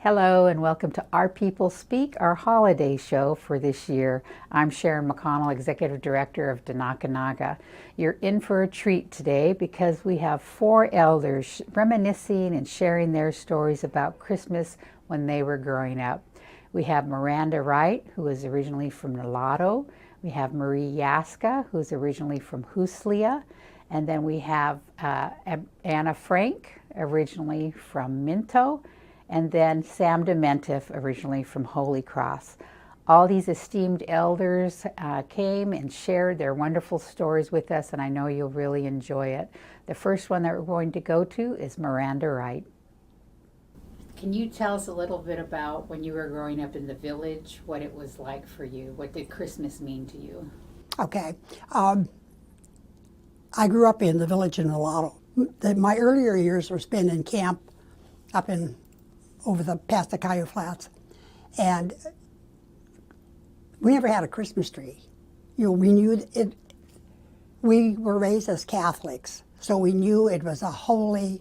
Hello and welcome to Our People Speak, our holiday show for this year. I'm Sharon McConnell, Executive Director of Danakanaga. You're in for a treat today because we have four elders reminiscing and sharing their stories about Christmas when they were growing up. We have Miranda Wright, who is originally from Nulato. We have Marie Yaska, who's originally from Huslia. And then we have Anna Frank, originally from Minto, and then Sam Demientieff, originally from Holy Cross. All these esteemed elders came and shared their wonderful stories with us, and I know you'll really enjoy it. The first one that we're going to go to is Miranda Wright. Can you tell us a little bit about when you were growing up in the village, what it was like for you? What did Christmas mean to you? Okay. I grew up in the village in Nulato. My earlier years were spent in camp up in past the Caillou Flats, and we never had a Christmas tree. We knew it. We were raised as Catholics, so we knew it was a holy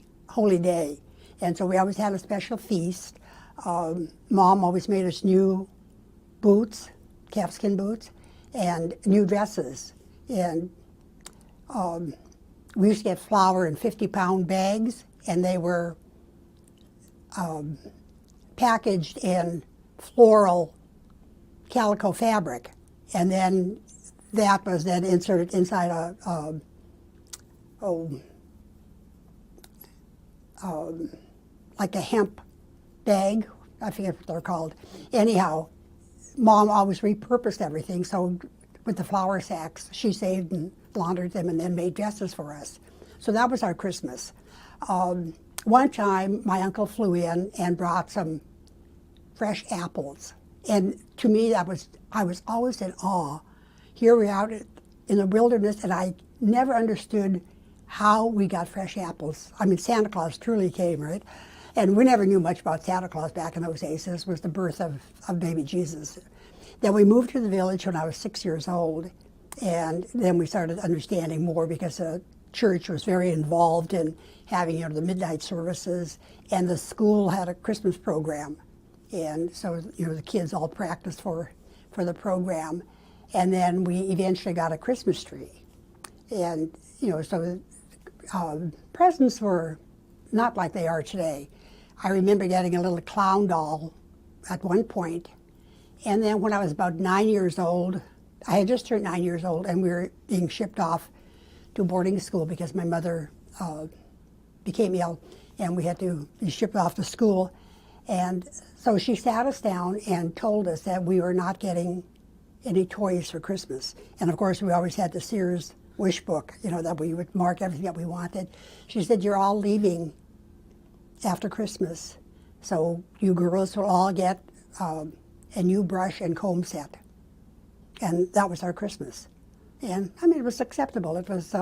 day, and so we always had a special feast. Mom always made us new boots, calfskin boots, and new dresses, and we used to get flour in 50-pound bags, and they were packaged in floral calico fabric, and then that was then inserted inside like a hemp bag. I forget what they're called. Anyhow, Mom always repurposed everything, so with the flour sacks, she saved and laundered them and then made dresses for us. So that was our Christmas. One time, my uncle flew in and brought some fresh apples. And to me, I was always in awe. Here we are in the wilderness, and I never understood how we got fresh apples. I mean, Santa Claus truly came, right? And we never knew much about Santa Claus back in those days. This was the birth of baby Jesus. Then we moved to the village when I was 6 years old, and then we started understanding more because the church was very involved in having the midnight services, and the school had a Christmas program, and so the kids all practiced for the program, and then we eventually got a Christmas tree, and so presents were not like they are today. I remember getting a little clown doll at one point, and then when I was about 9 years old, I had just turned 9 years old, and we were being shipped off to boarding school because my mother became ill, and we had to be shipped off to school. And so she sat us down and told us that we were not getting any toys for Christmas. And of course, we always had the Sears wish book, that we would mark everything that we wanted. She said, "You're all leaving after Christmas, so you girls will all get a new brush and comb set." And that was our Christmas. And I mean, it was acceptable. It was,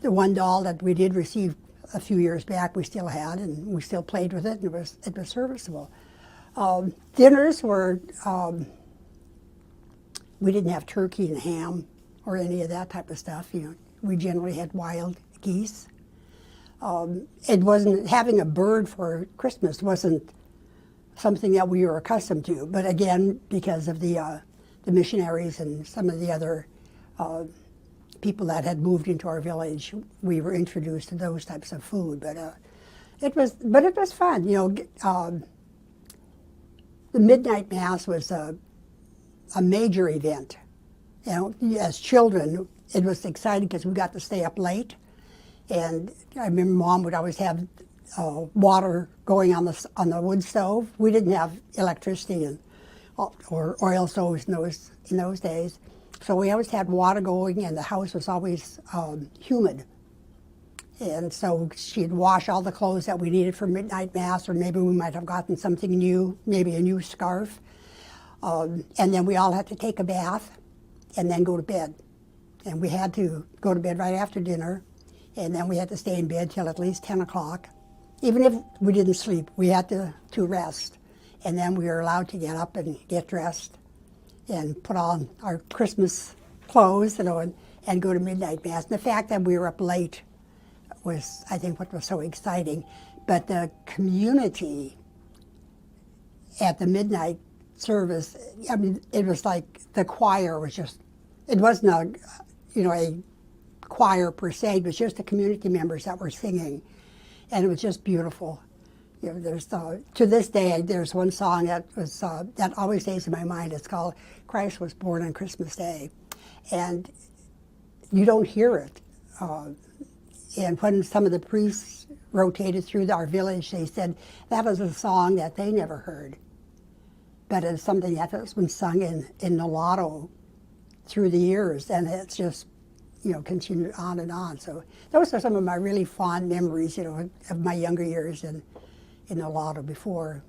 the one doll that we did receive a few years back, we still had, and we still played with it, and it was serviceable. Dinners were, we didn't have turkey and ham or any of that type of stuff. We generally had wild geese. It wasn't, having a bird for Christmas wasn't something that we were accustomed to. But again, because of the missionaries and some of the other people that had moved into our village, we were introduced to those types of food. But it was fun. The midnight mass was a major event. As children, it was exciting because we got to stay up late. And I remember Mom would always have water going on the wood stove. We didn't have electricity or oil stoves in those days. So we always had water going, and the house was always humid. And so she'd wash all the clothes that we needed for midnight mass, or maybe we might have gotten something new, maybe a new scarf. And then we all had to take a bath and then go to bed. And we had to go to bed right after dinner, and then we had to stay in bed till at least 10 o'clock. Even if we didn't sleep, we had to rest. And then we were allowed to get up and get dressed and put on our Christmas clothes, and go to midnight mass. And the fact that we were up late was, I think, what was so exciting. But the community at the midnight service, I mean, it was like the choir was just, it wasn't a choir per se, it was just the community members that were singing. And it was just beautiful. There's to this day, there's one song that always stays in my mind. It's called "Christ Was Born on Christmas Day," and you don't hear it. And when some of the priests rotated through our village, they said that was a song that they never heard, but it's something that has been sung in Nulato through the years, and it's just continued on and on. So those are some of my really fond memories, of my younger years in Nulato before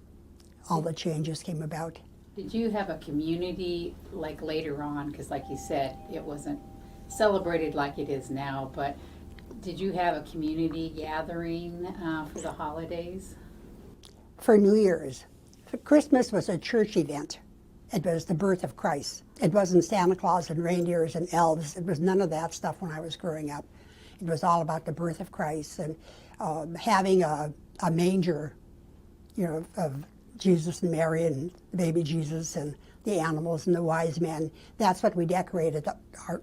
all the changes came about. Did you have a community like later on? Because like you said, it wasn't celebrated like it is now, but did you have a community gathering for the holidays? For New Year's. Christmas was a church event. It was the birth of Christ. It wasn't Santa Claus and reindeers and elves. It was none of that stuff when I was growing up. It was all about the birth of Christ and having a manger, of Jesus and Mary and baby Jesus and the animals and the wise men. That's what we decorated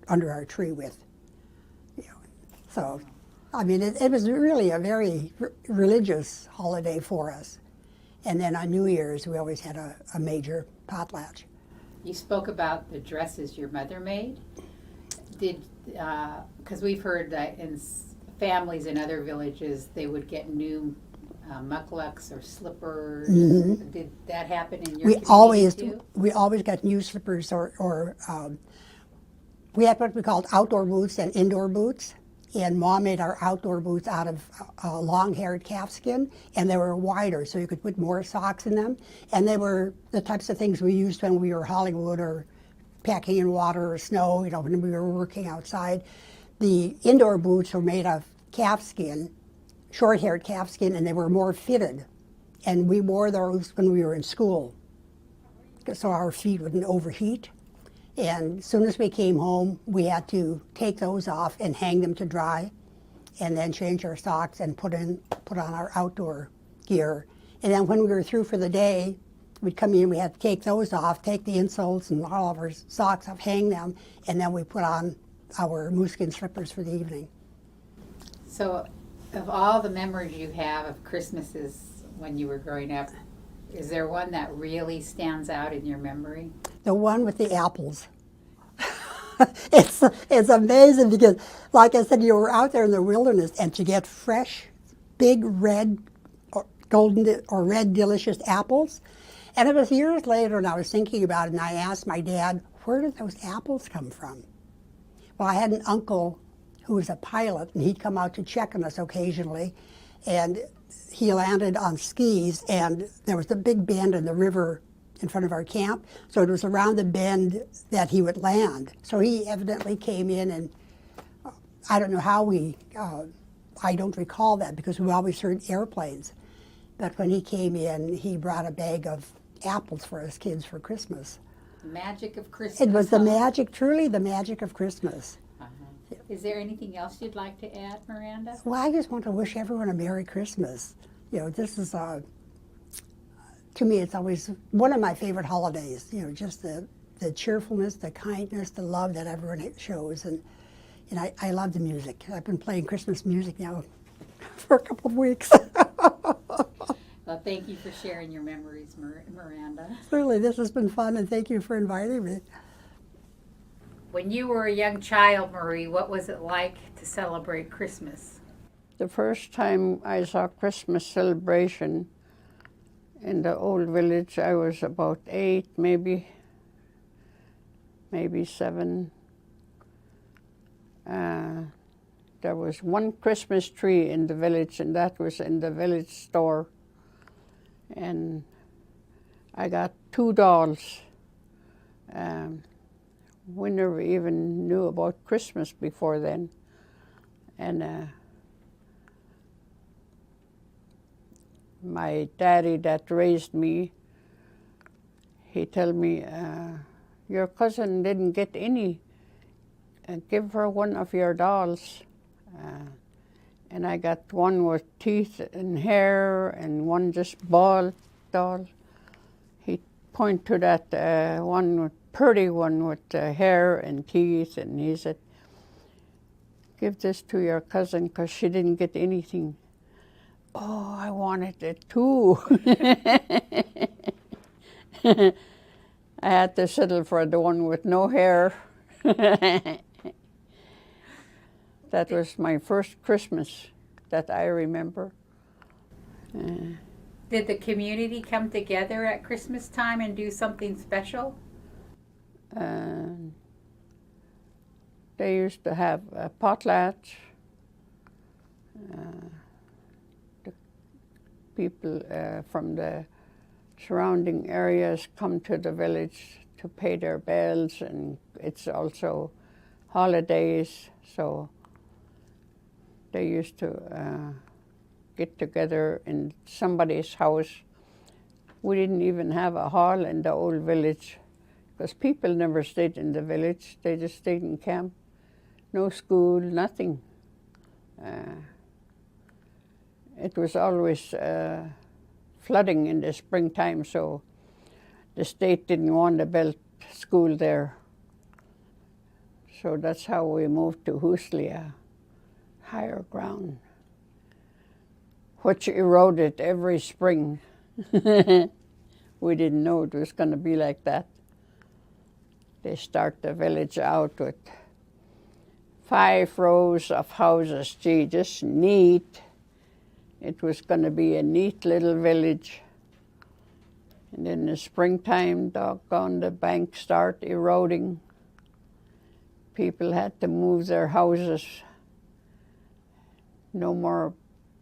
under our tree with. So, I mean, it was really a very religious holiday for us. And then on New Year's, we always had a major potlatch. You spoke about the dresses your mother made. Because we've heard that in families in other villages, they would get new mucklucks or slippers. Mm-hmm. Did that happen in your community too? We always got new slippers or we had what we called outdoor boots and indoor boots. And Mom made our outdoor boots out of long-haired calfskin, and they were wider, so you could put more socks in them. And they were the types of things we used when we were Hollywood or packing in water or snow, when we were working outside. The indoor boots were made of calfskin, short-haired calfskin, and they were more fitted. And we wore those when we were in school, so our feet wouldn't overheat. And as soon as we came home, we had to take those off and hang them to dry, and then change our socks and put on our outdoor gear. And then when we were through for the day, we'd come in, we had to take those off, take the insoles and all of our socks off, hang them, and then we put on our mooskin slippers for the evening. So, of all the memories you have of Christmases when you were growing up, is there one that really stands out in your memory? The one with the apples. It's amazing because, like I said, you were out there in the wilderness, and to get fresh, big red, or golden or red delicious apples. And it was years later, and I was thinking about it, and I asked my dad, where did those apples come from? Well, I had an uncle who was a pilot, and he'd come out to check on us occasionally, and he landed on skis, and there was a big bend in the river in front of our camp, so it was around the bend that he would land. So he evidently came in, and I don't know how I don't recall that because we always heard airplanes. But when he came in, he brought a bag of apples for us kids for Christmas. The magic of Christmas. It was the magic, truly the magic of Christmas. Is there anything else you'd like to add, Miranda? Well, I just want to wish everyone a Merry Christmas. This is, to me, it's always one of my favorite holidays. Just the cheerfulness, the kindness, the love that everyone shows. And I love the music. I've been playing Christmas music now for a couple of weeks. Well, thank you for sharing your memories, Miranda. Certainly, this has been fun, and thank you for inviting me. When you were a young child, Marie, what was it like to celebrate Christmas? The first time I saw Christmas celebration in the old village, I was about 8, maybe 7. There was one Christmas tree in the village, and that was in the village store. And I got 2 dolls. We never even knew about Christmas before then. And my daddy that raised me, he told me, your cousin didn't get any. Give her one of your dolls. And I got one with teeth and hair and one just bald doll. He pointed to that one with pretty one with hair and teeth, and he said, "Give this to your cousin because she didn't get anything." Oh, I wanted it too. I had to settle for the one with no hair. That was my first Christmas that I remember. Did the community come together at Christmas time and do something special? They used to have potlatch. The people from the surrounding areas come to the village to pay their bills, and it's also holidays, so they used to get together in somebody's house. We didn't even have a hall in the old village because people never stayed in the village. They just stayed in camp. No school, nothing. It was always flooding in the springtime, so the state didn't want to build school there. So that's how we moved to Huslia, higher ground, which eroded every spring. We didn't know it was going to be like that. They start the village out with 5 rows of houses. Gee, just neat. It was going to be a neat little village. And in the springtime, doggone, the banks start eroding. People had to move their houses. No more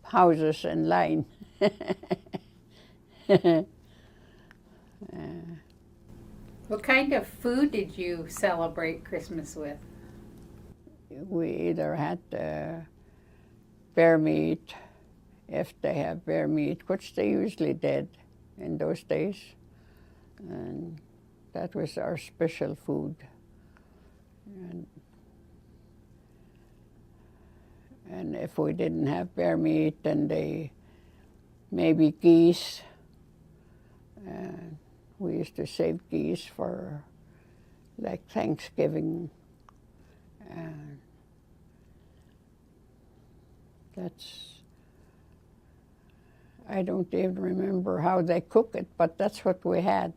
houses in line. What kind of food did you celebrate Christmas with? We either had bear meat, if they have bear meat, which they usually did in those days. And that was our special food. And if we didn't have bear meat, then they maybe geese. We used to save geese for like Thanksgiving. I don't even remember how they cook it, but that's what we had.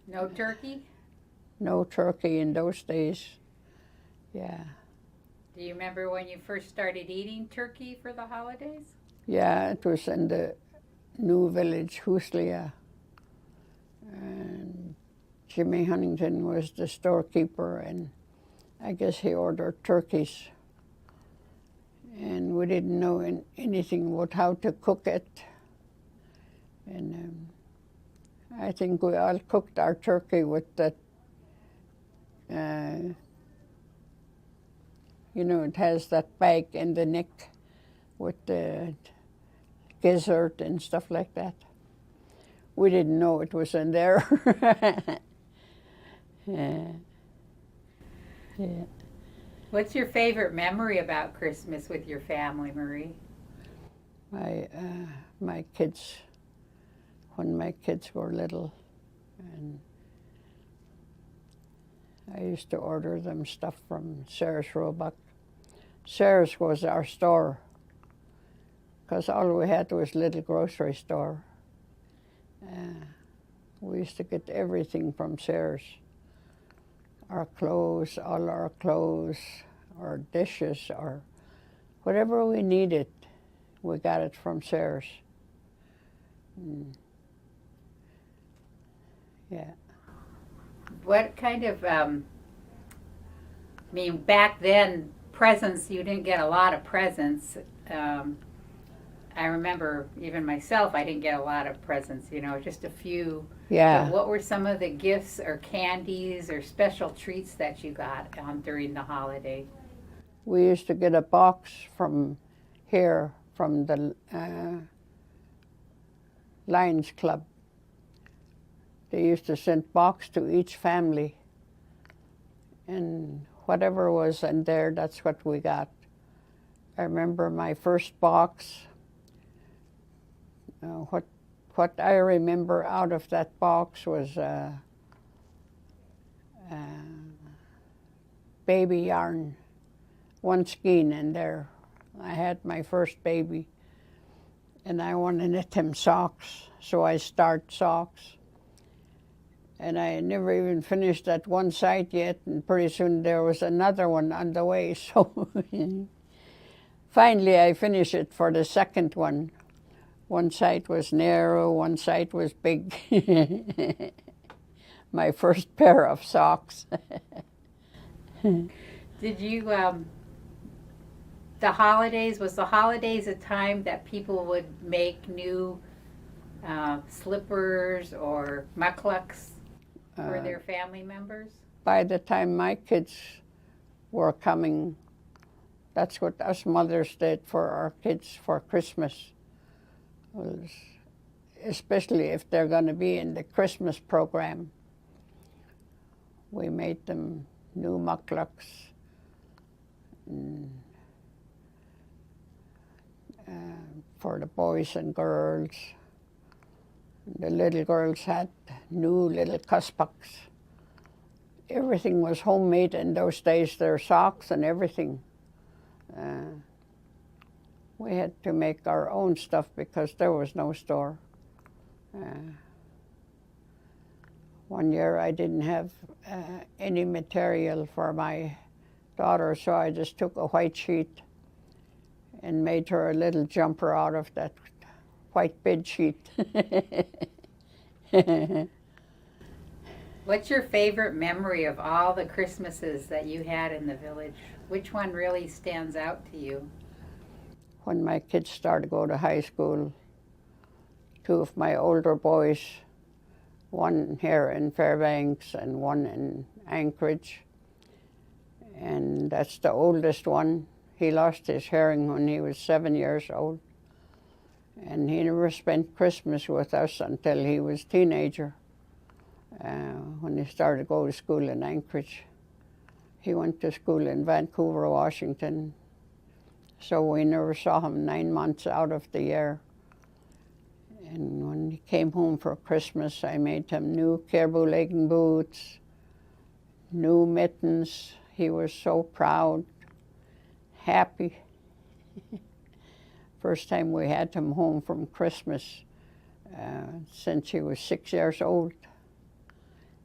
No turkey? No turkey in those days. Yeah. Do you remember when you first started eating turkey for the holidays? Yeah, it was in the new village, Huslia. And Jimmy Huntington was the storekeeper, and I guess he ordered turkeys. And we didn't know anything about how to cook it. And I think we all cooked our turkey with that, it has that bag in the neck with the gizzard and stuff like that. We didn't know it was in there. Yeah. What's your favorite memory about Christmas with your family, Marie? My kids, when my kids were little, and I used to order them stuff from Sarah's Roebuck. Sarah's was our store, because all we had was a little grocery store. We used to get everything from Sarah's. Our clothes, all our clothes, or dishes, or whatever we needed, we got it from Sarah's. Yeah. What kind of, back then, presents, you didn't get a lot of presents. I remember even myself, I didn't get a lot of presents, just a few. Yeah. But what were some of the gifts or candies or special treats that you got during the holiday? We used to get a box from here, from the Lions Club. They used to send box to each family. And whatever was in there, that's what we got. I remember my first box. What I remember out of that box was baby yarn, one skein in there. I had my first baby, and I wanted to knit him socks, so I start socks. And I never even finished that one side yet, and pretty soon there was another one on the way, so finally I finished it for the second one. One side was narrow, one side was big. My first pair of socks. Did you, the holidays, was the holidays a time that people would make new slippers or mucklucks for their family members? By the time my kids were coming, that's what us mothers did for our kids for Christmas. Was especially if they're going to be in the Christmas program. We made them new mucklucks. For the boys and girls. The little girls had new little cuspucks. Everything was homemade in those days, their socks and everything. We had to make our own stuff because there was no store. One year I didn't have any material for my daughter, so I just took a white sheet and made her a little jumper out of that white bed sheet. What's your favorite memory of all the Christmases that you had in the village? Which one really stands out to you? When my kids started to go to high school, two of my older boys, one here in Fairbanks and one in Anchorage, and that's the oldest one. He lost his hearing when he was 7 years old, and he never spent Christmas with us until he was a teenager, when he started to go to school in Anchorage. He went to school in Vancouver, Washington, so we never saw him 9 months out of the year. And when he came home for Christmas, I made him new caribou legging boots, new mittens. He was so proud, happy. First time we had him home from Christmas since he was 6 years old.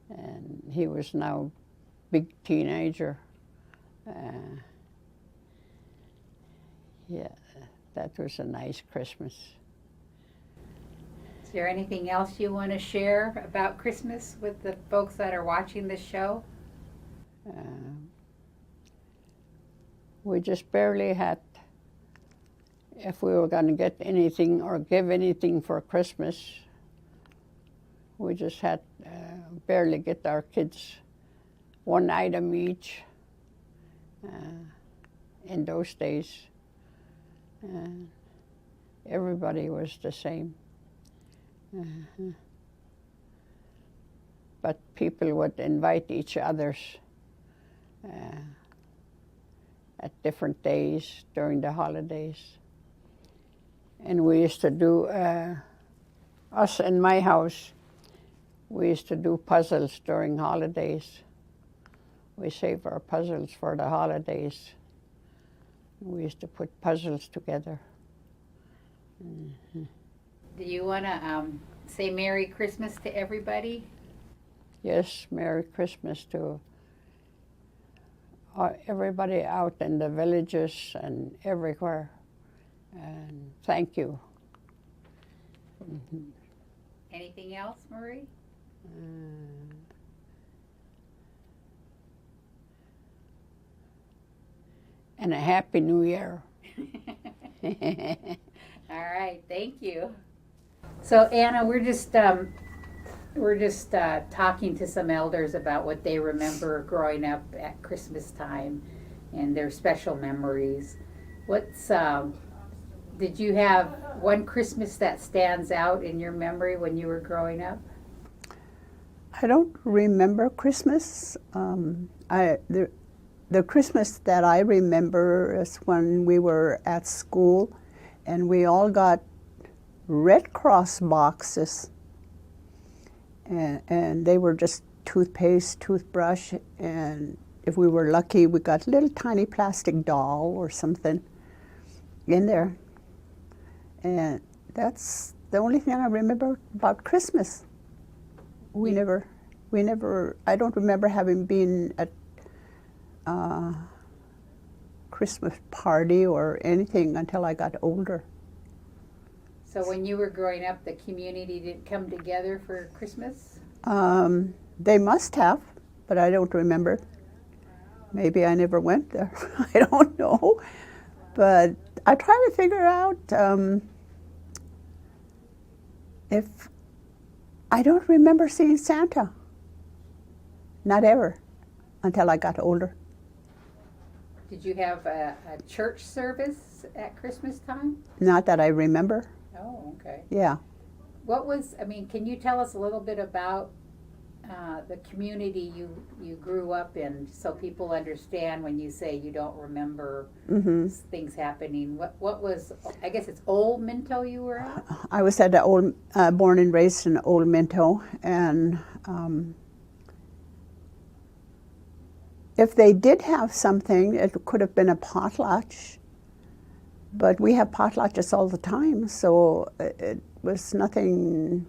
And he was now a big teenager. Yeah, that was a nice Christmas. Is there anything else you want to share about Christmas with the folks that are watching this show? We just barely had, if we were going to get anything or give anything for Christmas, we just had barely get our kids one item each in those days. Everybody was the same. But people would invite each others at different days during the holidays. And we used to do, us in my house, we used to do puzzles during holidays. We save our puzzles for the holidays. We used to put puzzles together. Do you want to say Merry Christmas to everybody? Yes, Merry Christmas to everybody out in the villages and everywhere. And thank you. Anything else, Marie? And a Happy New Year. All right, thank you. So Anna, we're just talking to some elders about what they remember growing up at Christmas time and their special memories. What's did you have one Christmas that stands out in your memory when you were growing up? I don't remember Christmas. the Christmas that I remember is when we were at school and we all got Red Cross boxes, and they were just toothpaste, toothbrush, and if we were lucky, we got a little tiny plastic doll or something in there. And that's the only thing I remember about Christmas. We never, I don't remember having been at a Christmas party or anything until I got older. So when you were growing up, the community didn't come together for Christmas? They must have, but I don't remember. Maybe I never went there. I don't know. But I try to figure out if I don't remember seeing Santa. Not ever, until I got older. Did you have a church service at Christmas time? Not that I remember. Oh, okay. Yeah. Can you tell us a little bit about the community you grew up in, so people understand when you say you don't remember things happening? What was, I guess it's Old Minto you were at? I was at born and raised in Old Minto, and if they did have something, it could have been a potlatch, but we have potlatches all the time, so it was nothing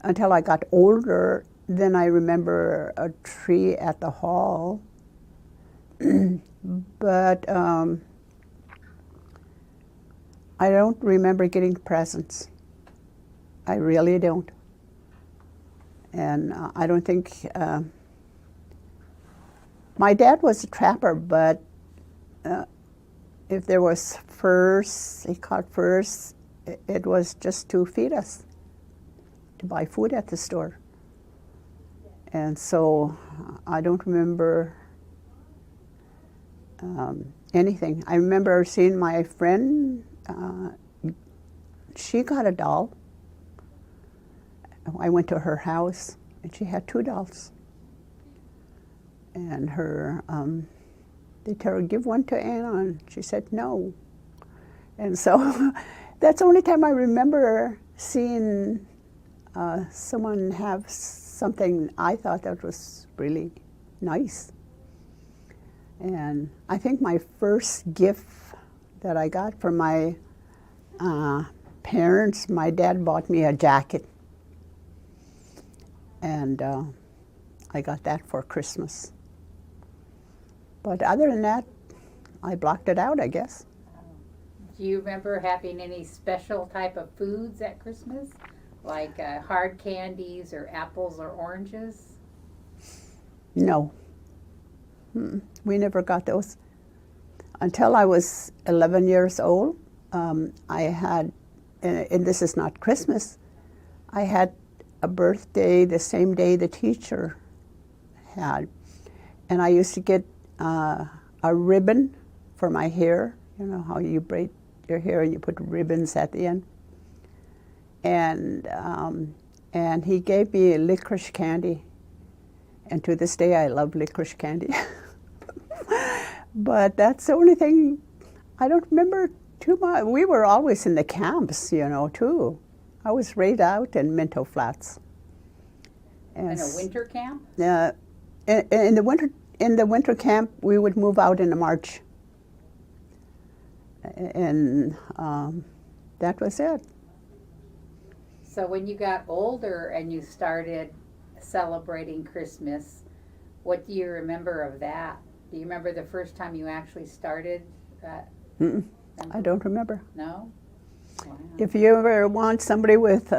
until I got older. Then I remember a tree at the hall, but I don't remember getting presents. I really don't. And I don't think, my dad was a trapper, but if there was furs, he caught furs, it was just to feed us, to buy food at the store. And so I don't remember anything. I remember seeing my friend, she got a doll. I went to her house and she had 2 dolls. And they told her, give one to Anna, and she said no. And so that's the only time I remember seeing someone have something I thought that was really nice. And I think my first gift that I got from my parents, my dad bought me a jacket. And I got that for Christmas. But other than that, I blocked it out, I guess. Do you remember having any special type of foods at Christmas? Like hard candies or apples or oranges? No. We never got those. Until I was 11 years old, I had, and this is not Christmas, I had a birthday the same day the teacher had. And I used to get a ribbon for my hair. You know how you braid your hair and you put ribbons at the end. And he gave me a licorice candy. And to this day, I love licorice candy. But that's the only thing I don't remember too much. We were always in the camps, too. I was raised out in Minto Flats. In a winter camp? In the winter camp, we would move out in March. And that was it. So when you got older and you started celebrating Christmas, what do you remember of that? Do you remember the first time you actually started? I don't remember. No? Wow. If you ever want somebody with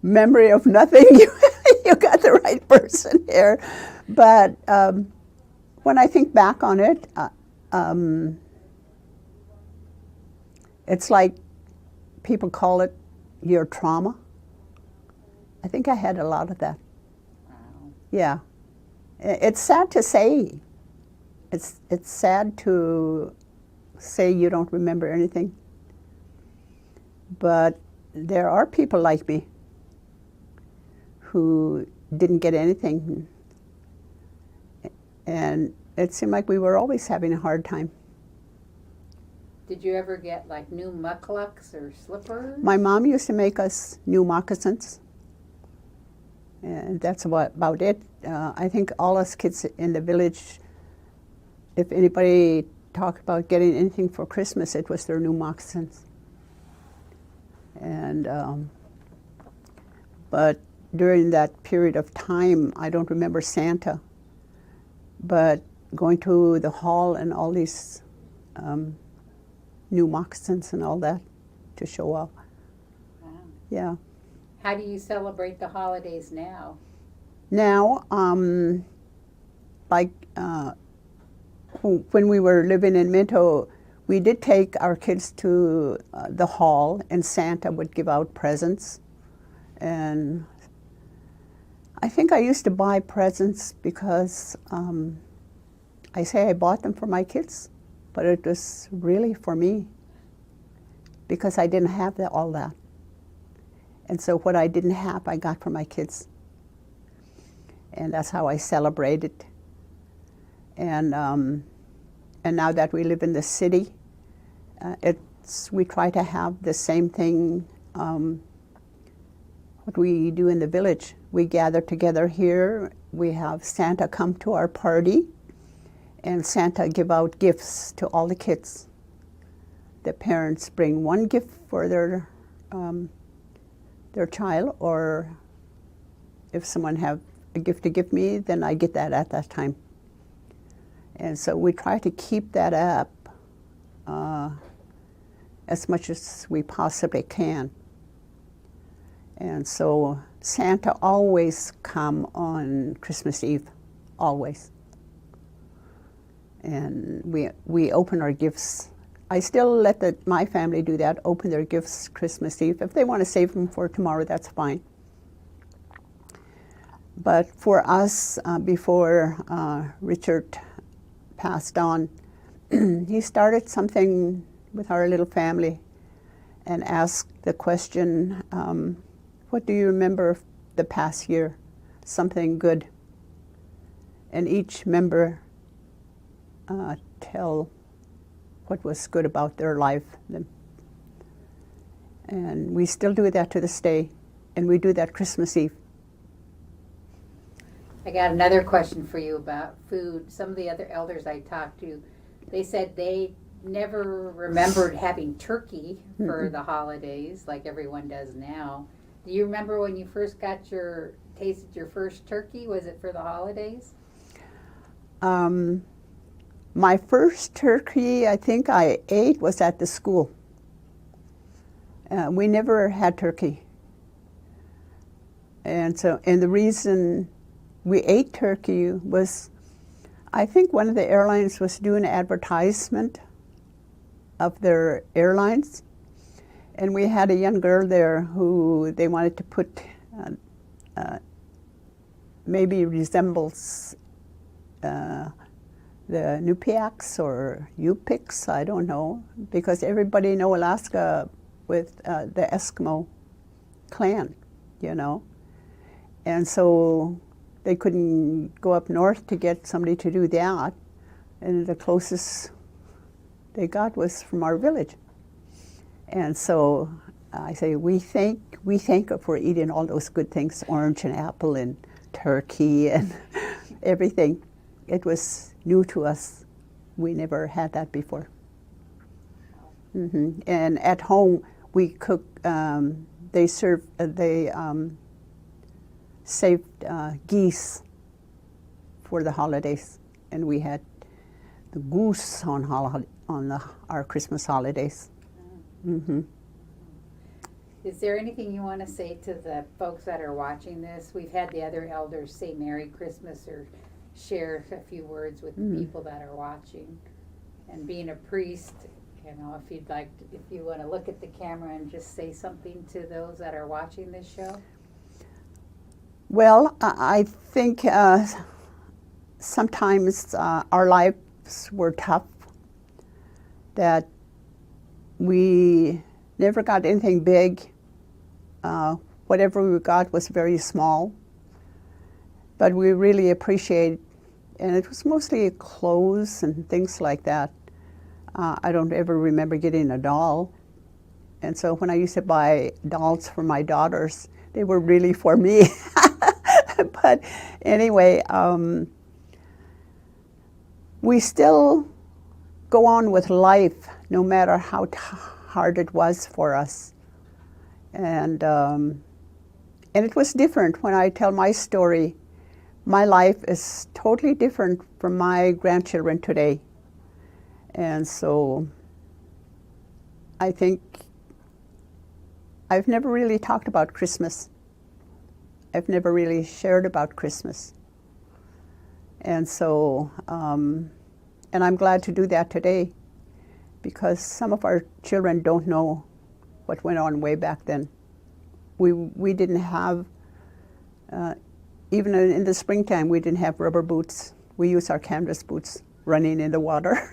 memory of nothing, you got the right person here. But when I think back on it, it's like people call it your trauma. I think I had a lot of that. Wow. Yeah. It's sad to say. It's sad to say you don't remember anything. But there are people like me who didn't get anything. And it seemed like we were always having a hard time. Did you ever get like new mucklucks or slippers? My mom used to make us new moccasins, and that's about it. I think all us kids in the village, if anybody talked about getting anything for Christmas, it was their new moccasins. And but during that period of time, I don't remember Santa, but going to the hall and all these new moccasins and all that to show off. Wow. Yeah. How do you celebrate the holidays now? Now, like when we were living in Minto, we did take our kids to the hall, and Santa would give out presents. And I think I used to buy presents because I say I bought them for my kids, but it was really for me because I didn't have all that. And so what I didn't have, I got for my kids. And that's how I celebrated. And now that we live in the city, we try to have the same thing what we do in the village. We gather together here. We have Santa come to our party, and Santa give out gifts to all the kids. The parents bring one gift for their child, or if someone have a gift to give me, then I get that at that time. And so we try to keep that up as much as we possibly can. And so Santa always come on Christmas Eve, always. And we open our gifts. I still let my family do that, open their gifts Christmas Eve. If they want to save them for tomorrow, that's fine. But for us, before Richard passed on, he started something with our little family and asked the question, what do you remember of the past year? Something good. And each member tell what was good about their life. And we still do that to this day, and we do that Christmas Eve. I got another question for you about food. Some of the other elders I talked to, they said they never remembered having turkey for the holidays like everyone does now. Do you remember when you first tasted your first turkey? Was it for the holidays? My first turkey I think I ate was at the school. We never had turkey. And the reason we ate turkey was, I think one of the airlines was doing an advertisement of their airlines. And we had a young girl there who they wanted to put, maybe resembles the Nupiaks or Yupiks, I don't know, because everybody know Alaska with the Eskimo clan, you know. And so they couldn't go up north to get somebody to do that. And the closest they got was from our village. And so I say, we thank her for eating all those good things, orange and apple and turkey and everything. It was new to us. We never had that before. And at home, we cook, they saved geese for the holidays. And we had the goose on our Christmas holidays. Is there anything you want to say to the folks that are watching this? We've had the other elders say Merry Christmas or share a few words with the people that are watching. And being a priest, you know, if you want to look at the camera and just say something to those that are watching this show. Well, I think sometimes our lives were tough, that we never got anything big. Whatever we got was very small. But we really appreciate And it was mostly clothes and things like that. I don't ever remember getting a doll. And so when I used to buy dolls for my daughters, they were really for me. But anyway, we still go on with life no matter how hard it was for us. And it was different. When I tell my story, my life is totally different from my grandchildren today. And so I think I've never really talked about Christmas. I've never really shared about Christmas. And so, and I'm glad to do that today, because some of our children don't know what went on way back then. We didn't have, even in the springtime, we didn't have rubber boots. We used our canvas boots running in the water.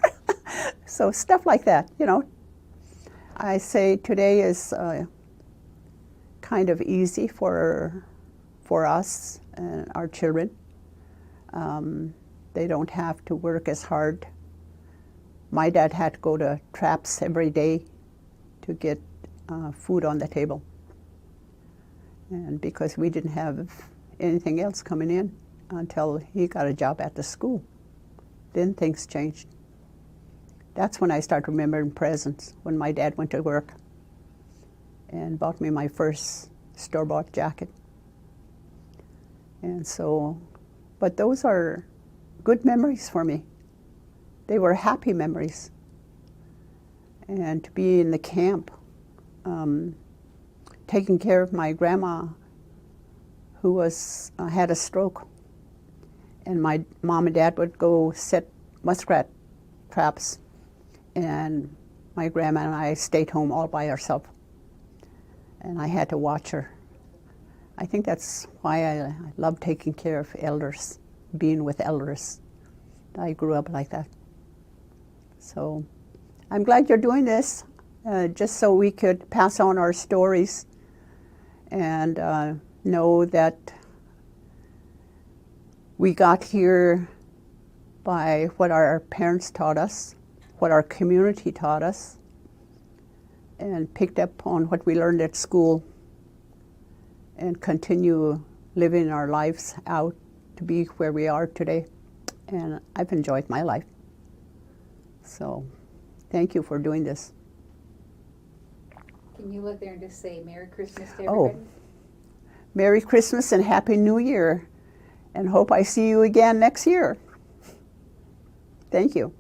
So stuff like that, you know. I say today is kind of easy for us and our children. They don't have to work as hard. My dad had to go to traps every day to get food on the table. And because we didn't have anything else coming in until he got a job at the school, then things changed. That's when I start remembering presents, when my dad went to work and bought me my first store-bought jacket. And so, but those are good memories for me. They were happy memories. And to be in the camp, taking care of my grandma, who had a stroke. And my mom and dad would go set muskrat traps, and my grandma and I stayed home all by ourselves. And I had to watch her. I think that's why I love taking care of elders, being with elders. I grew up like that. So I'm glad you're doing this, just so we could pass on our stories and know that we got here by what our parents taught us, what our community taught us, and picked up on what we learned at school and continue living our lives out to be where we are today. And I've enjoyed my life. So thank you for doing this. Can you look there and just say Merry Christmas to everybody? Oh, Merry Christmas and Happy New Year, and hope I see you again next year. Thank you.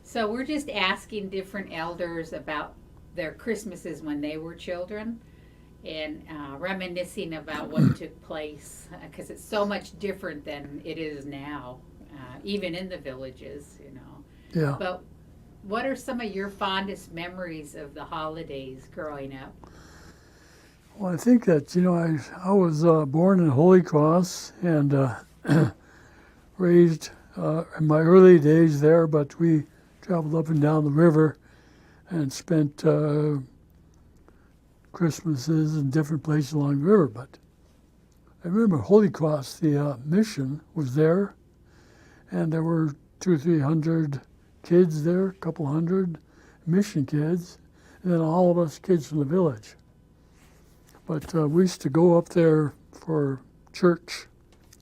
So we're just asking different elders about their Christmases when they were children, and reminiscing about what took place, because it's so much different than it is now, even in the villages, you know. Yeah. But what are some of your fondest memories of the holidays growing up? Well, I think that, I was born in Holy Cross and raised in my early days there, but we traveled up and down the river and spent Christmases in different places along the river. But I remember Holy Cross, the mission was there, and there were 200 or 300 kids there, a couple hundred mission kids, and then all of us kids from the village. But we used to go up there for church,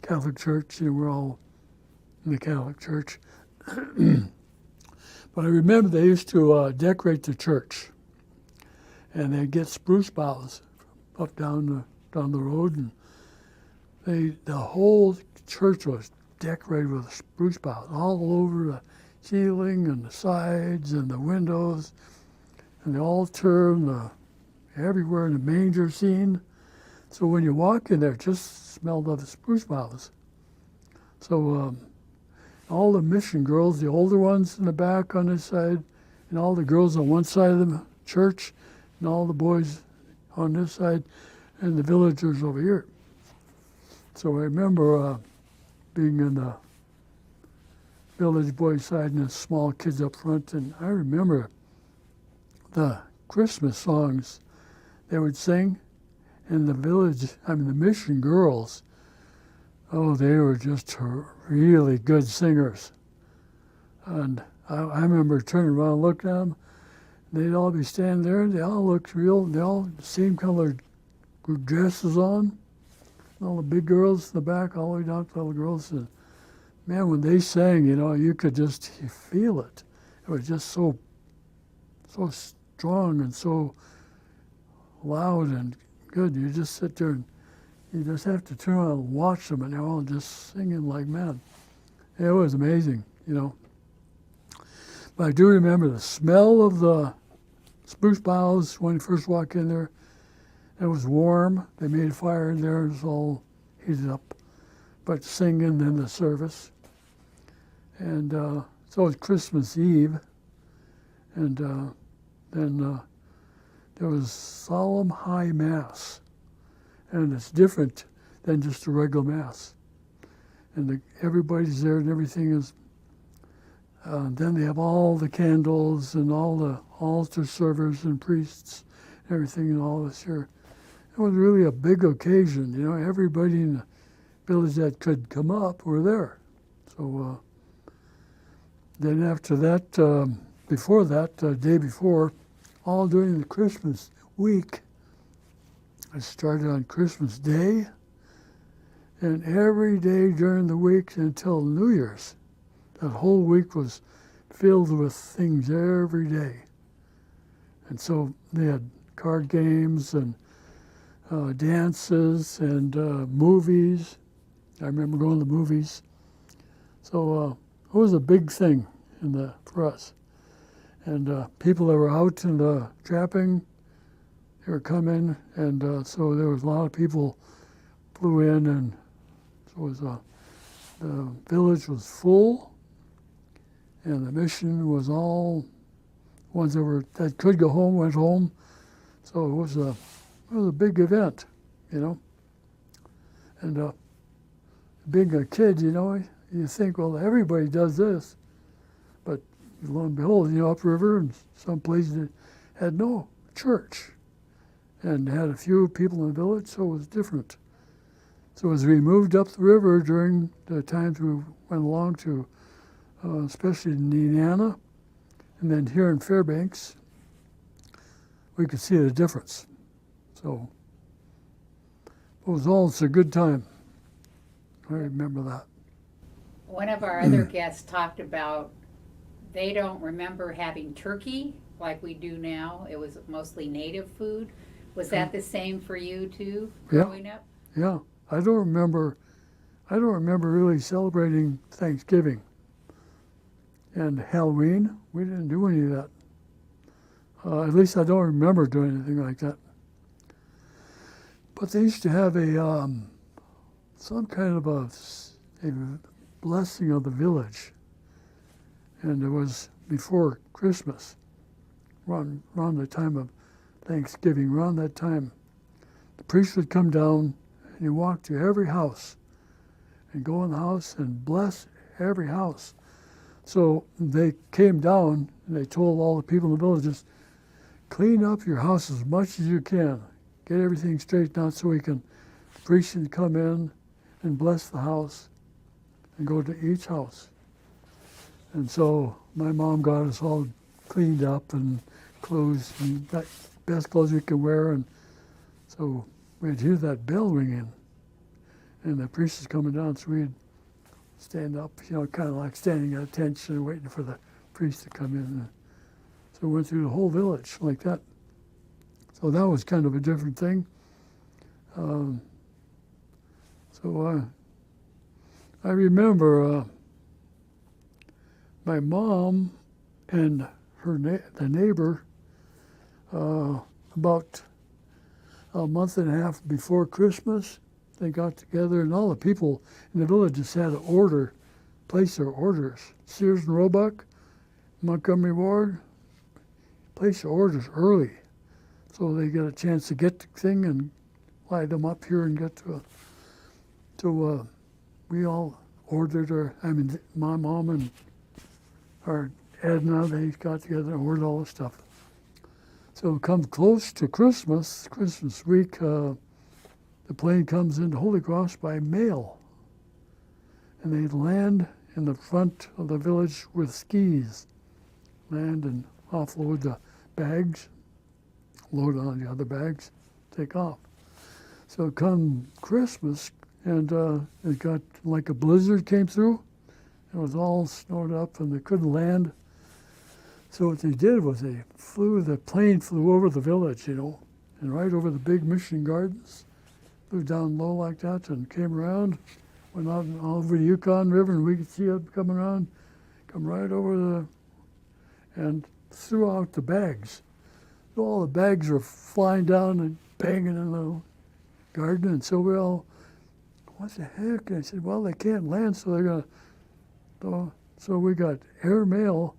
Catholic church, we're all in the Catholic church. But I remember they used to decorate the church, and they'd get spruce boughs up down the road, and the whole church was decorated with spruce boughs all over the ceiling and the sides and the windows and the altar and everywhere in the manger scene. So when you walk in there, it just smelled of the spruce boughs. So all the mission girls, the older ones in the back on this side, and all the girls on one side of the church, and all the boys on this side, and the villagers over here. So I remember being in the village boys side and the small kids up front, and I remember the Christmas songs they would sing in the village. I mean, the mission girls Oh, they were just really good singers. And I remember turning around and looking at them. They'd all be standing there. They all looked real. They all the same colored dresses on. All the big girls in the back, all the way down to all the girls. And man, when they sang, you could just feel it. It was just so strong and so loud and good. You just sit there and you just have to turn around and watch them, and they're all just singing like mad. It was amazing. But I do remember the smell of the spruce boughs when you first walk in there. It was warm. They made a fire in there. It was all heated up. But singing in the service. And so it was Christmas Eve. And then there was solemn high mass. And it's different than just a regular mass. And everybody's there and everything is. Then they have all the candles and all the altar servers and priests, and everything, and all this here. It was really a big occasion. Everybody in the village that could come up were there. So then after that, before that, day before, all during the Christmas week, I started on Christmas Day, and every day during the week until New Year's. That whole week was filled with things every day. And so they had card games and dances and movies. I remember going to the movies. So it was a big thing for us. And people that were out in the trapping, they were coming, and so there was a lot of people flew in, and so the village was full. And the mission was all ones that could go home went home, so it was a big event, And being a kid, you think, well, everybody does this, but lo and behold, upriver and some places that had no church, and had a few people in the village, so it was different. So as we moved up the river during the times we went along to. Especially in Indiana, and then here in Fairbanks, we could see the difference. So it's a good time. I remember that. One of our other guests talked about they don't remember having turkey like we do now. It was mostly native food. Was that the same for you too, growing up? Yeah, I don't remember really celebrating Thanksgiving. And Halloween, we didn't do any of that. At least I don't remember doing anything like that. But they used to have some kind of a blessing of the village. And it was before Christmas, around the time of Thanksgiving, around that time. The priest would come down and he'd walk to every house and go in the house and bless every house. So they came down and they told all the people in the village, just clean up your house as much as you can. Get everything straightened out so the priest can come in and bless the house and go to each house. And so my mom got us all cleaned up and clothes and got best clothes we could wear. And so we'd hear that bell ringing and the priest is coming down, so we'd stand up, kind of like standing at attention, waiting for the priest to come in. So we went through the whole village like that. So that was kind of a different thing. I remember my mom and the neighbor, about a month and a half before Christmas, they got together, and all the people in the village just had to place their orders. Sears and Roebuck, Montgomery Ward, place their orders early, so they get a chance to get the thing and light them up here and get to we all ordered my mom and our Edna, they got together and ordered all the stuff. So it comes close to Christmas week, the plane comes into Holy Cross by mail. and they'd land in the front of the village with skis, land and offload the bags, load on the other bags, take off. So come Christmas, and it got like a blizzard came through. It was all snowed up, and they couldn't land. So what they did was the plane flew over the village, you know, and right over the big mission gardens, flew down low like that, and came around, went out all over the Yukon River, and we could see it coming around, come right over and threw out the bags. So all the bags were flying down and banging in the garden, and so we all, what the heck? And I said, well, they can't land, so they're gonna, so we got air mail,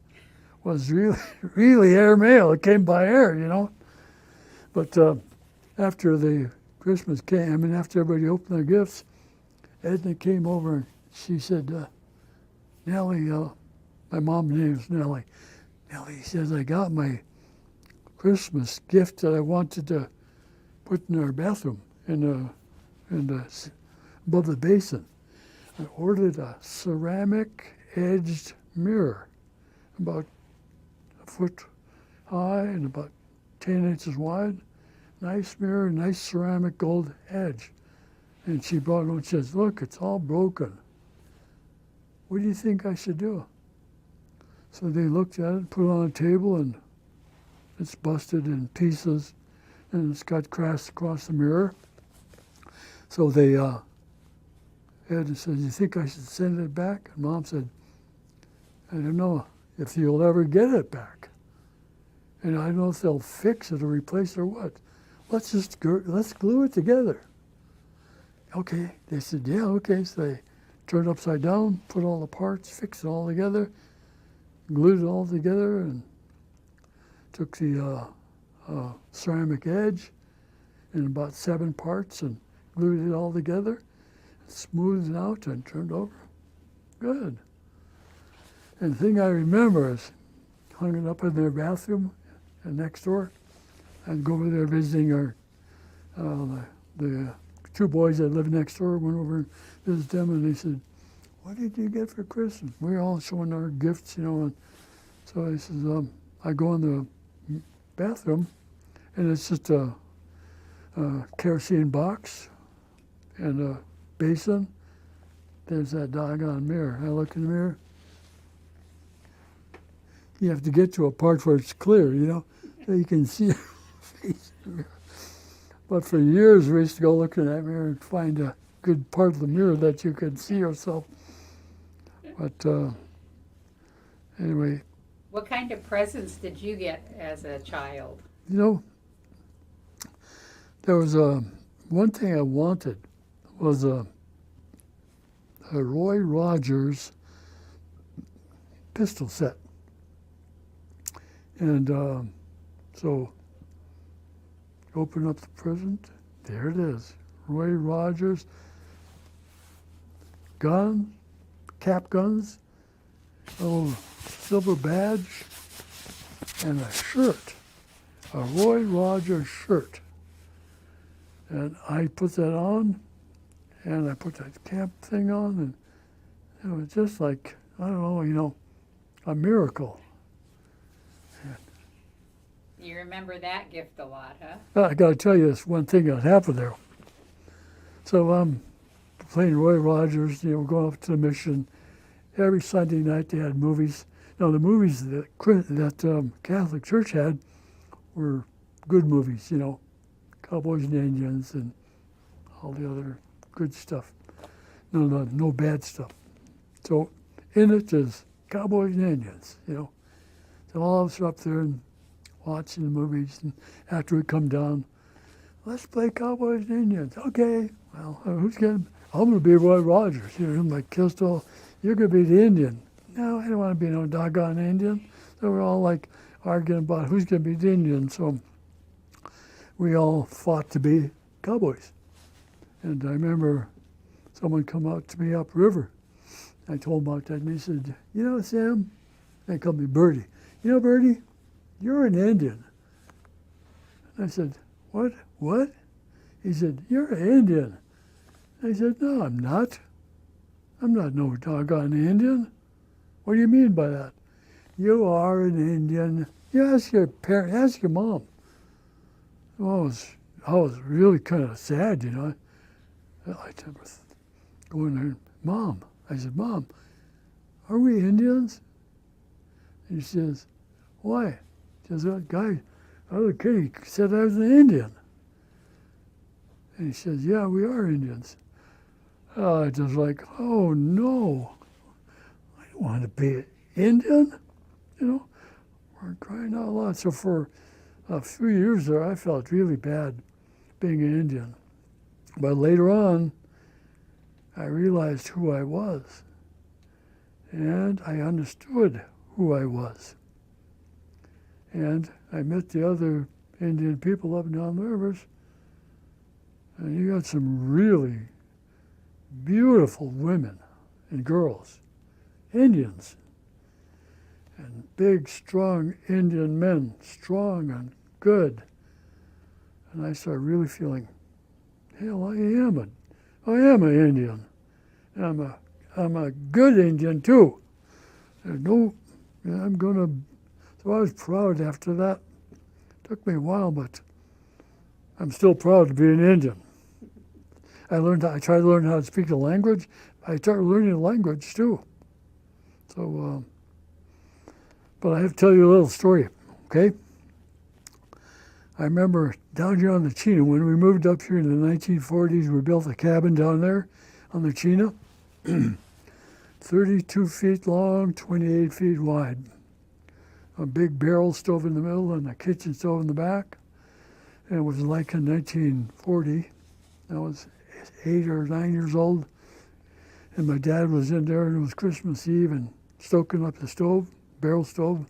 was really, really air mail. It came by air, you know. But after the Christmas came, I mean, after everybody opened their gifts, Edna came over and she said, Nellie, my mom's name is Nellie. Nellie says, I got my Christmas gift that I wanted to put in our bathroom above the basin. I ordered a ceramic edged mirror, about a foot high and about 10 inches wide. Nice mirror, nice ceramic gold edge. And she brought it home and says, look, it's all broken. What do you think I should do? So they looked at it, put it on a table, and it's busted in pieces, and it's got cracks across the mirror. So they Ed said, you think I should send it back? And Mom said, I don't know if you'll ever get it back. And I don't know if they'll fix it or replace it or what. Let's glue it together. Okay, they said, yeah, okay. So they turned it upside down, put all the parts, fixed it all together, glued it all together, and took the ceramic edge in about 7 parts and glued it all together, smoothed it out and turned over. Good. And the thing I remember is hung it up in their bathroom and next door. I'd go over there visiting our the 2 boys that lived next door, went over and visited them, and they said, what did you get for Christmas? We were all showing our gifts, you know. And so I said, I go in the bathroom, and it's just a kerosene box and a basin. There's that doggone mirror. I look in the mirror. You have to get to a part where it's clear, you know, so you can see your face in the mirror. But for years, we used to go look in that mirror and find a good part of the mirror that you could see yourself. But anyway. What kind of presents did you get as a child? You know, there was one thing I wanted was a Roy Rogers pistol set. And so open up the present, there it is. Roy Rogers, gun, cap guns, a silver badge, and a shirt, a Roy Rogers shirt. And I put that on, and I put that cap thing on, and it was just like, I don't know, you know, a miracle. You remember that gift a lot, huh? I got to tell you this one thing that happened there. So I'm playing Roy Rogers, you know, going up to the mission. Every Sunday night they had movies. Now the movies that Catholic Church had were good movies, you know, Cowboys and Indians and all the other good stuff. No bad stuff. So in it is Cowboys and Indians, you know. So all of us are up there and watching the movies, and after we come down, let's play Cowboys and Indians. Okay, well, who's going to, I'm going to be Roy Rogers. You know, I'm like, Kistel, you're going to be the Indian. No, I don't want to be no doggone Indian. So we're all like arguing about who's going to be the Indian. So we all fought to be cowboys. And I remember someone come out to me upriver. I told him about that, and he said, you know, Sam, they called me Bertie. You know, Bertie, you're an Indian. I said, what? What? He said, you're an Indian. I said, no, I'm not. I'm not no doggone Indian. What do you mean by that? You are an Indian. You ask your parent, ask your mom. Well, I was really kind of sad, you know. I remember going there, Mom. I said, Mom, are we Indians? And she says, why? She says, that guy, other kid, he said I was an Indian. And he says, yeah, we are Indians. I just like, oh no, I don't want to be Indian, you know. We're crying out loud. So for a few years there, I felt really bad being an Indian. But later on, I realized who I was. And I understood who I was. And I met the other Indian people up and down the rivers. And you got some really beautiful women and girls, Indians, and big, strong Indian men, strong and good. And I started really feeling, hell, I am an Indian. And I'm a good Indian too. There's no, I'm gonna, so I was proud after that. Took me a while, but I'm still proud to be an Indian. I tried to learn how to speak the language. I started learning the language too. So, but I have to tell you a little story, okay? I remember down here on the Chena, when we moved up here in the 1940s, we built a cabin down there on the Chena, 32 feet long, 28 feet wide. A big barrel stove in the middle and a kitchen stove in the back. And it was like in 1940. I was 8 or 9 years old, and my dad was in there, and it was Christmas Eve, and stoking up the stove, barrel stove,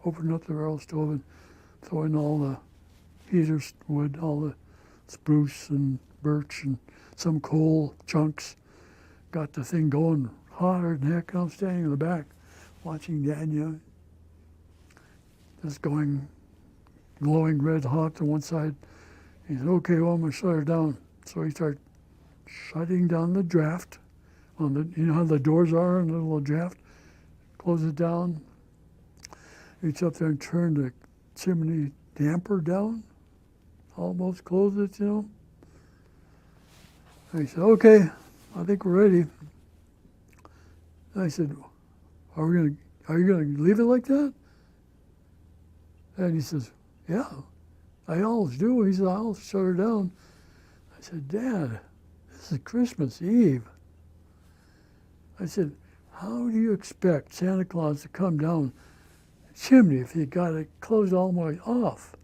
opening up the barrel stove and throwing all the heater wood, all the spruce and birch and some coal chunks. Got the thing going hotter than heck. I'm standing in the back watching Dad, you know, just going, glowing red hot to one side. He said, okay, well, I'm going to shut her down. So he started shutting down the draft on the, you know how the doors are in the little draft? Close it down. Reach up there and turn the chimney damper down. Almost close it, you know. And he said, okay, I think we're ready. And I said, are you gonna leave it like that? And he says, yeah, I always do. He said, I'll shut her down. I said, Dad, this is Christmas Eve. I said, how do you expect Santa Claus to come down the chimney if you got it closed all the way off?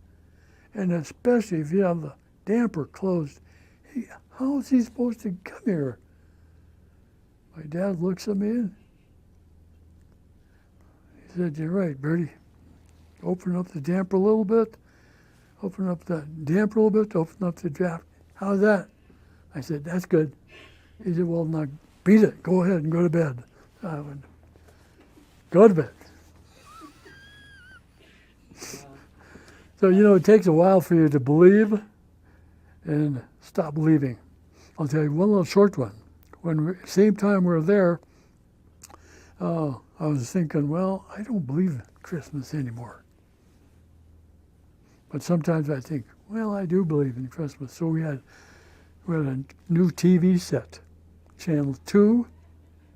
And especially if you have the damper closed. How is he supposed to come here? My dad looks at me and he said, you're right, Bertie. Open up the damper a little bit. Open up the damper a little bit, open up the draft. How's that? I said, that's good. He said, well, now beat it. Go ahead and go to bed. I went, go to bed. So, you know, it takes a while for you to believe and stop believing. I'll tell you one little short one. Same time we were there, I was thinking, well, I don't believe in Christmas anymore. But sometimes I think, well, I do believe in Christmas. So we had a new TV set, channel 2,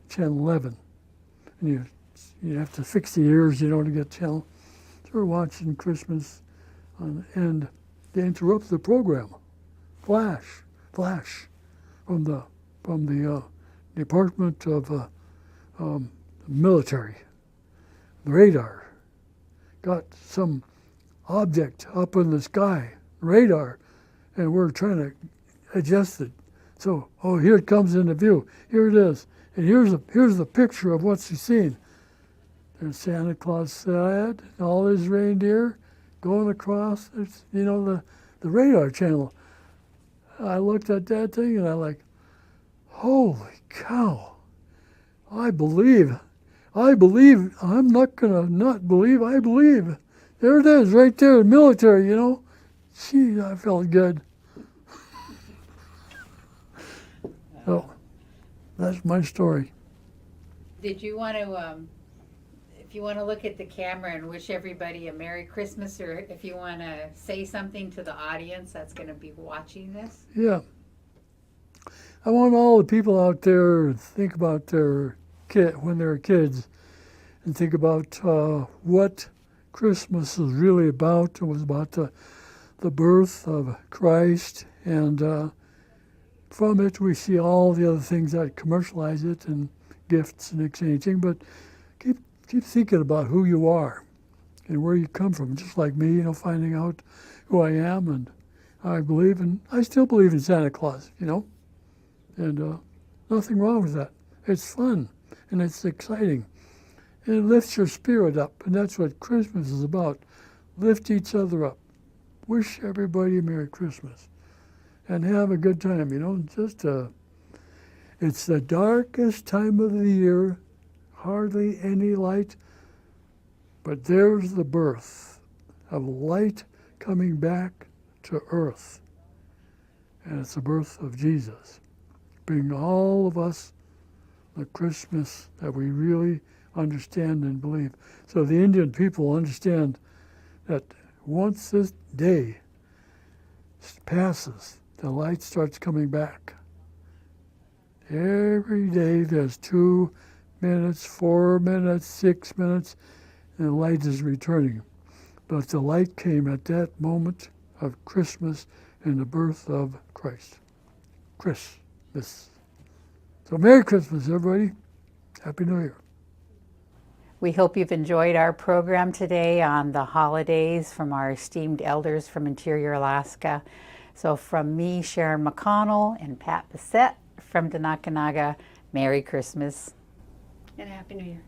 channel 11. And you have to fix the ears, you know, to get channel. So we're watching Christmas, and they interrupt the program. Flash from the Department of Military. The radar got some object up in the sky, radar, and we're trying to adjust it. So, oh, here it comes into view. Here it is. And here's the picture of what she's seen. There's Santa Claus sad, and all his reindeer going across, you know, the radar channel. I looked at that thing and I like, holy cow, I believe. I'm not gonna not believe, I believe. There it is, right there, military, you know. Gee, I felt good. So, that's my story. Did you want to, if you want to look at the camera and wish everybody a Merry Christmas, or if you want to say something to the audience that's going to be watching this? Yeah. I want all the people out there to think about their kid when they're kids, and think about what Christmas is really about. It was about the birth of Christ, and from it we see all the other things that commercialize it and gifts and exchanging. But keep thinking about who you are and where you come from. Just like me, finding out who I am and how I believe, and I still believe in Santa Claus. And nothing wrong with that. It's fun and it's exciting. And it lifts your spirit up, and that's what Christmas is about. Lift each other up. Wish everybody a Merry Christmas. And have a good time, it's the darkest time of the year, hardly any light, but there's the birth of light coming back to earth. And it's the birth of Jesus, bringing all of us the Christmas that we really understand and believe. So the Indian people understand that once this day passes, the light starts coming back. Every day there's 2 minutes, 4 minutes, 6 minutes, and the light is returning. But the light came at that moment of Christmas and the birth of Christ. Christmas. So Merry Christmas, everybody. Happy New Year. We hope you've enjoyed our program today on the holidays from our esteemed elders from Interior Alaska. So from me, Sharon McConnell, and Pat Bissett from Demientieff, Merry Christmas. And a Happy New Year.